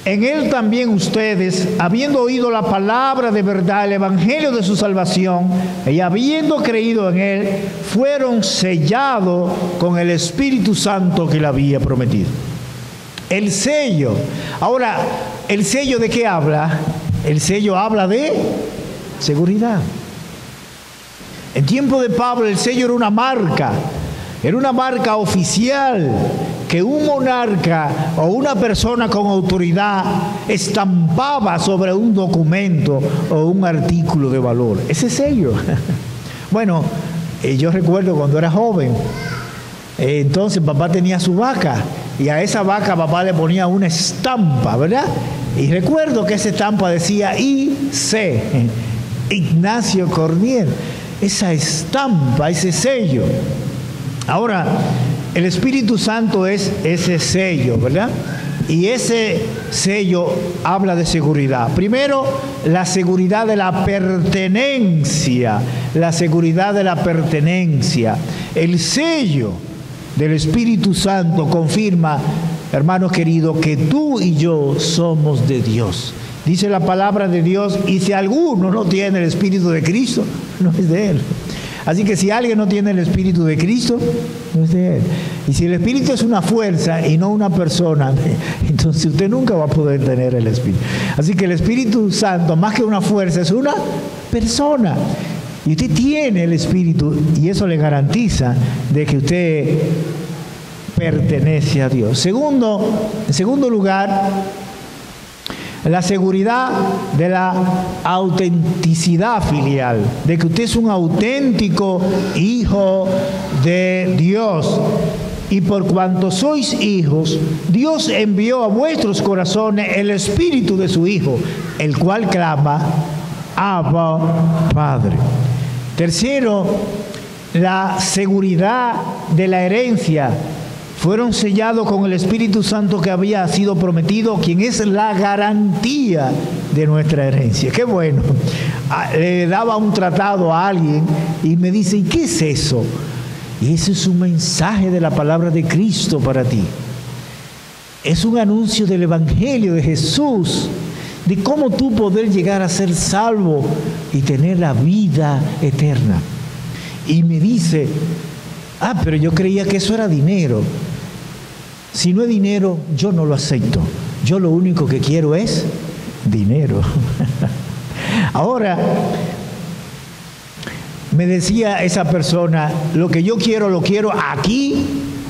en Él también ustedes, habiendo oído la palabra de verdad, el evangelio de su salvación, y habiendo creído en Él, fueron sellados con el Espíritu Santo que le había prometido. El sello. Ahora, ¿el sello de qué habla? El sello habla de seguridad. En tiempo de Pablo, el sello era una marca oficial que un monarca o una persona con autoridad estampaba sobre un documento o un artículo de valor. Ese sello. Bueno, yo recuerdo cuando era joven, entonces papá tenía su vaca y a esa vaca papá le ponía una estampa, ¿verdad? Y recuerdo que esa estampa decía I.C., Ignacio Corniel. Esa estampa, ese sello. Ahora, el Espíritu Santo es ese sello, ¿verdad? Y ese sello habla de seguridad. Primero, la seguridad de la pertenencia. La seguridad de la pertenencia. El sello del Espíritu Santo confirma, hermanos queridos, que tú y yo somos de Dios. Dice la palabra de Dios: y si alguno no tiene el Espíritu de Cristo, no es de Él. Así que si alguien no tiene el Espíritu de Cristo, no es de Él. Y si el Espíritu es una fuerza y no una persona, entonces usted nunca va a poder tener el Espíritu. Así que el Espíritu Santo, más que una fuerza, es una persona. Y usted tiene el Espíritu, y eso le garantiza de que usted pertenece a Dios. En segundo lugar, la seguridad de la autenticidad filial, de que usted es un auténtico hijo de Dios. Y por cuanto sois hijos, Dios envió a vuestros corazones el Espíritu de su Hijo, el cual clama: Abba, Padre. Tercero, la seguridad de la herencia. Fueron sellados con el Espíritu Santo que había sido prometido, quien es la garantía de nuestra herencia. Qué bueno. Le daba un tratado a alguien y me dice: ¿y qué es eso? Y ese es un mensaje de la palabra de Cristo para ti. Es un anuncio del Evangelio de Jesús, de cómo tú poder llegar a ser salvo y tener la vida eterna. Y me dice: pero yo creía que eso era dinero. Si no es dinero, yo no lo acepto. Yo lo único que quiero es dinero. Ahora, me decía esa persona: lo que yo quiero, lo quiero aquí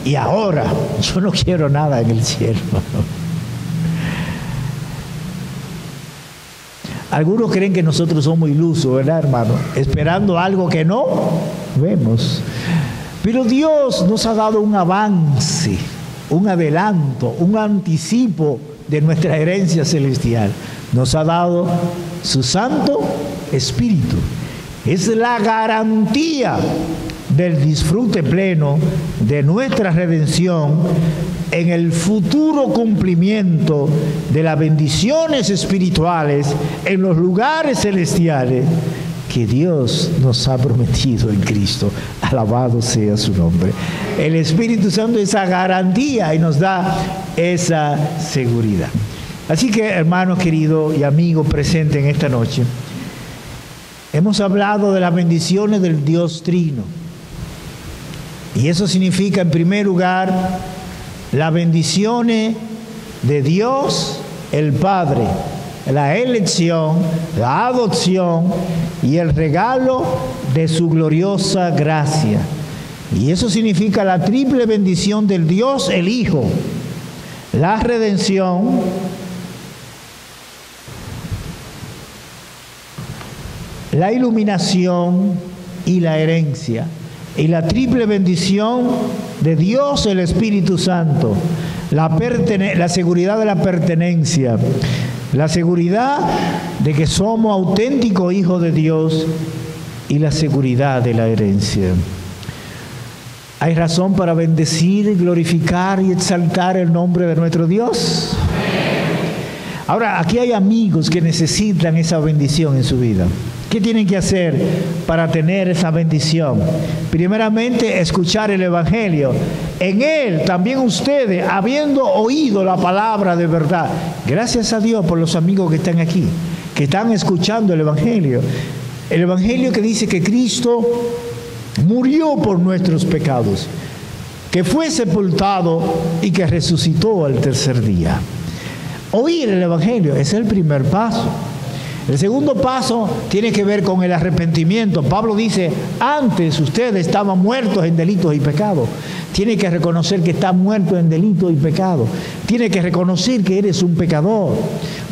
y ahora. Yo no quiero nada en el cielo. Algunos creen que nosotros somos ilusos, ¿verdad, hermano? Esperando algo que no vemos. Pero Dios nos ha dado un avance, un adelanto, un anticipo de nuestra herencia celestial. Nos ha dado su Santo Espíritu. Es la garantía del disfrute pleno de nuestra redención en el futuro cumplimiento de las bendiciones espirituales en los lugares celestiales que Dios nos ha prometido en Cristo. Alabado sea su nombre. El Espíritu Santo es esa garantía y nos da esa seguridad. Así que, hermanos queridos y amigos presentes en esta noche, hemos hablado de las bendiciones del Dios Trino. Y eso significa, en primer lugar, las bendiciones de Dios el Padre, la elección, la adopción y el regalo de su gloriosa gracia. Y eso significa la triple bendición del Dios el Hijo, la redención, la iluminación y la herencia. Y la triple bendición de Dios el Espíritu Santo, la seguridad de la pertenencia, la seguridad de que somos auténticos hijos de Dios y la seguridad de la herencia. ¿Hay razón para bendecir, glorificar y exaltar el nombre de nuestro Dios? Ahora, aquí hay amigos que necesitan esa bendición en su vida. ¿Qué tienen que hacer para tener esa bendición? Primeramente, escuchar el Evangelio. En él también ustedes, habiendo oído la palabra de verdad, gracias a Dios por los amigos que están aquí, que están escuchando el Evangelio. El Evangelio que dice que Cristo murió por nuestros pecados, que fue sepultado y que resucitó al tercer día. Oír el Evangelio es el primer paso. El segundo paso tiene que ver con el arrepentimiento. Pablo dice, antes ustedes estaban muertos en delitos y pecados. Tiene que reconocer que está muerto en delitos y pecados. Tiene que reconocer que eres un pecador.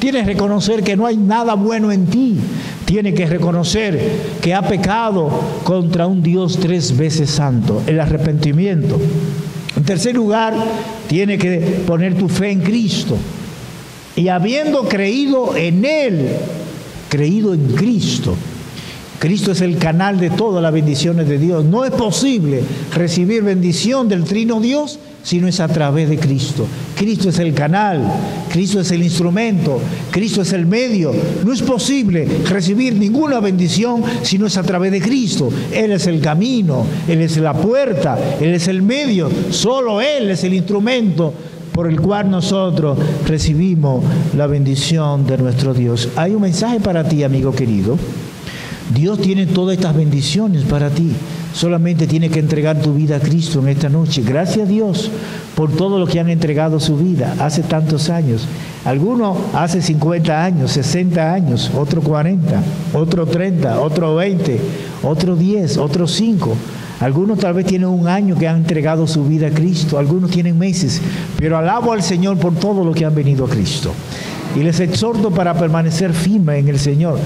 Tiene que reconocer que no hay nada bueno en ti. Tiene que reconocer que ha pecado contra un Dios 3 veces santo. El arrepentimiento. En tercer lugar, tiene que poner tu fe en Cristo. Y habiendo creído en Él, creído en Cristo. Cristo es el canal de todas las bendiciones de Dios. No es posible recibir bendición del Trino Dios si no es a través de Cristo. Cristo es el canal, Cristo es el instrumento, Cristo es el medio. No es posible recibir ninguna bendición si no es a través de Cristo. Él es el camino, Él es la puerta, Él es el medio. Solo Él es el instrumento por el cual nosotros recibimos la bendición de nuestro Dios. Hay un mensaje para ti, amigo querido. Dios tiene todas estas bendiciones para ti. Solamente tienes que entregar tu vida a Cristo en esta noche. Gracias a Dios por todo lo que han entregado su vida hace tantos años. Algunos hace 50 años, 60 años, otro 40, otro 30, otro 20, otro 10, otro 5. Algunos tal vez tienen un año que han entregado su vida a Cristo, algunos tienen meses, pero alabo al Señor por todo lo que han venido a Cristo. Y les exhorto para permanecer firme en el Señor.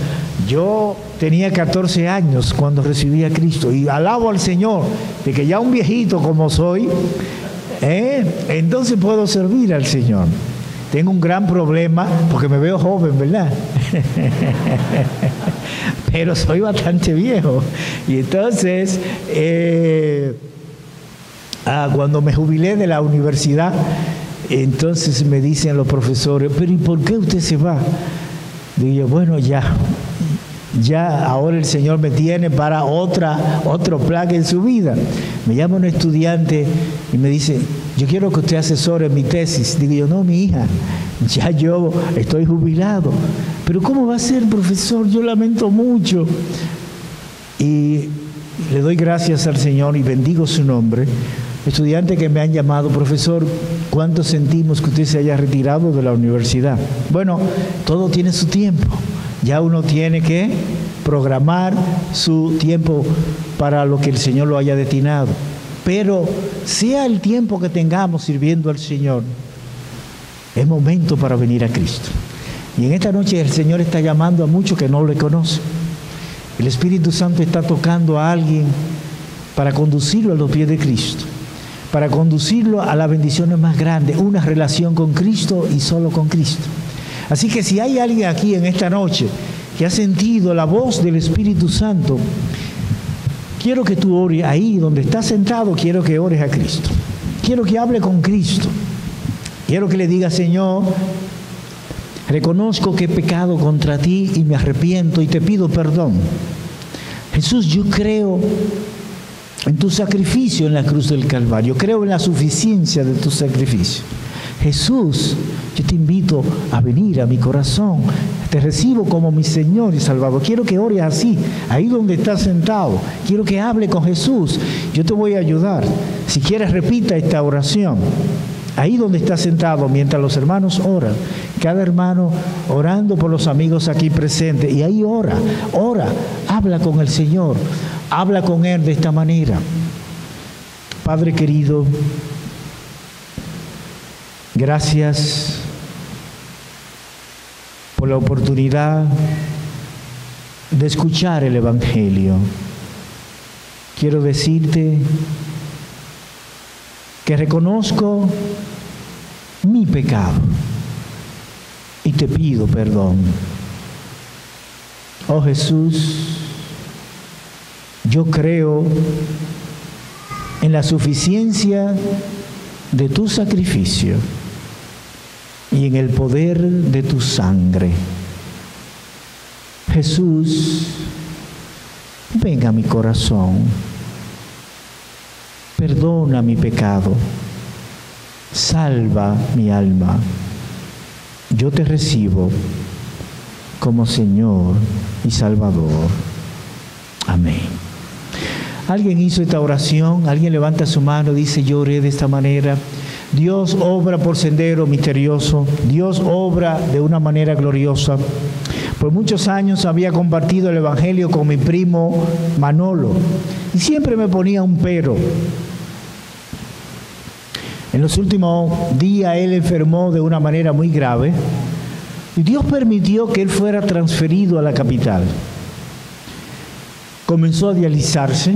Yo tenía 14 años cuando recibí a Cristo y alabo al Señor de que ya un viejito como soy, entonces puedo servir al Señor. Tengo un gran problema porque me veo joven, ¿verdad? Pero soy bastante viejo. Y entonces, cuando me jubilé de la universidad, entonces me dicen los profesores, pero ¿y por qué usted se va? Digo yo, bueno, ya ahora el Señor me tiene para otro plan en su vida. Me llama un estudiante y me dice, yo quiero que usted asesore mi tesis. Digo yo, no, mi hija, ya yo estoy jubilado. Pero ¿cómo va a ser, profesor? Yo lamento mucho. Y le doy gracias al Señor y bendigo su nombre. Estudiantes que me han llamado, profesor, ¿cuánto sentimos que usted se haya retirado de la universidad? Bueno, todo tiene su tiempo. Ya uno tiene que programar su tiempo para lo que el Señor lo haya destinado. Pero sea el tiempo que tengamos sirviendo al Señor, es momento para venir a Cristo. Y en esta noche el Señor está llamando a muchos que no le conocen. El Espíritu Santo está tocando a alguien para conducirlo a los pies de Cristo, para conducirlo a las bendiciones más grandes, una relación con Cristo y solo con Cristo. Así que si hay alguien aquí en esta noche que ha sentido la voz del Espíritu Santo, quiero que tú ores ahí donde estás sentado, quiero que ores a Cristo. Quiero que hable con Cristo. Quiero que le diga, Señor, reconozco que he pecado contra ti y me arrepiento y te pido perdón. Jesús, yo creo en tu sacrificio en la cruz del Calvario. Creo en la suficiencia de tu sacrificio. Jesús, yo te invito a venir a mi corazón. Te recibo como mi Señor y Salvador. Quiero que ores así, ahí donde estás sentado. Quiero que hable con Jesús. Yo te voy a ayudar. Si quieres, repita esta oración. Ahí donde estás sentado, mientras los hermanos oran. Cada hermano orando por los amigos aquí presentes. Y ahí ora, habla con el Señor. Habla con Él de esta manera. Padre querido, gracias por la oportunidad de escuchar el Evangelio. Quiero decirte que reconozco mi pecado y te pido perdón. Oh Jesús, yo creo en la suficiencia de tu sacrificio y en el poder de tu sangre. Jesús, ven a mi corazón, perdona mi pecado, salva mi alma. Yo te recibo como Señor y Salvador. Amén. ¿Alguien hizo esta oración? ¿Alguien levanta su mano y dice, yo oré de esta manera? Dios obra por sendero misterioso. Dios obra de una manera gloriosa. Por muchos años había compartido el Evangelio con mi primo Manolo y siempre me ponía un pero. En los últimos días él enfermó de una manera muy grave y Dios permitió que él fuera transferido a la capital. Comenzó a dializarse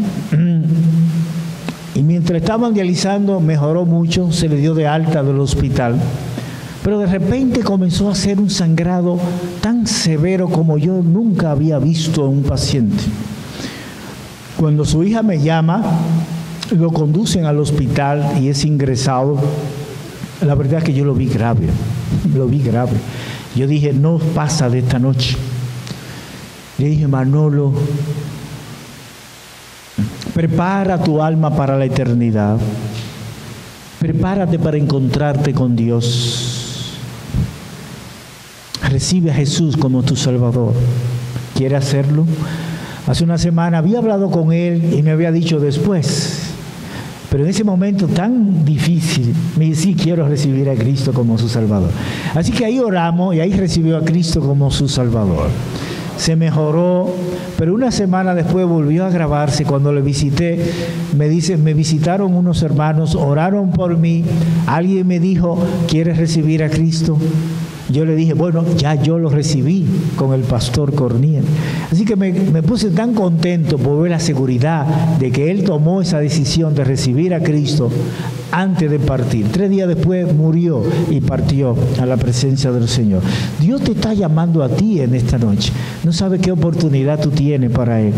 y mientras estaban dializando mejoró mucho, se le dio de alta del hospital. Pero de repente comenzó a hacer un sangrado tan severo como yo nunca había visto en un paciente. Cuando su hija me llama, lo conducen al hospital y es ingresado. La verdad es que yo lo vi grave. Yo dije, no pasa de esta noche. Le dije, Manolo, prepara tu alma para la eternidad. Prepárate para encontrarte con Dios. Recibe a Jesús como tu Salvador. ¿Quiere hacerlo? Hace una semana había hablado con él y me había dicho después. Pero en ese momento tan difícil, me dice, sí, quiero recibir a Cristo como su Salvador. Así que ahí oramos y ahí recibió a Cristo como su Salvador. Se mejoró, pero una semana después volvió a agravarse. Cuando le visité, me dice, me visitaron unos hermanos, oraron por mí. Alguien me dijo, ¿quieres recibir a Cristo? Yo le dije, bueno, ya yo lo recibí con el pastor Corniel. Así que me puse tan contento por ver la seguridad de que él tomó esa decisión de recibir a Cristo antes de partir. 3 días después murió y partió a la presencia del Señor. Dios te está llamando a ti en esta noche. No sabes qué oportunidad tú tienes para Él.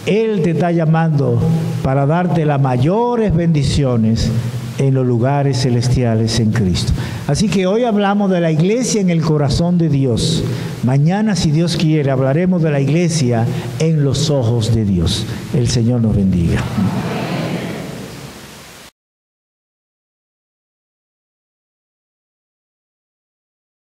Él te está llamando para darte las mayores bendiciones en los lugares celestiales en Cristo. Así que hoy hablamos de la iglesia en el corazón de Dios. Mañana, si Dios quiere, hablaremos de la iglesia en los ojos de Dios. El Señor nos bendiga.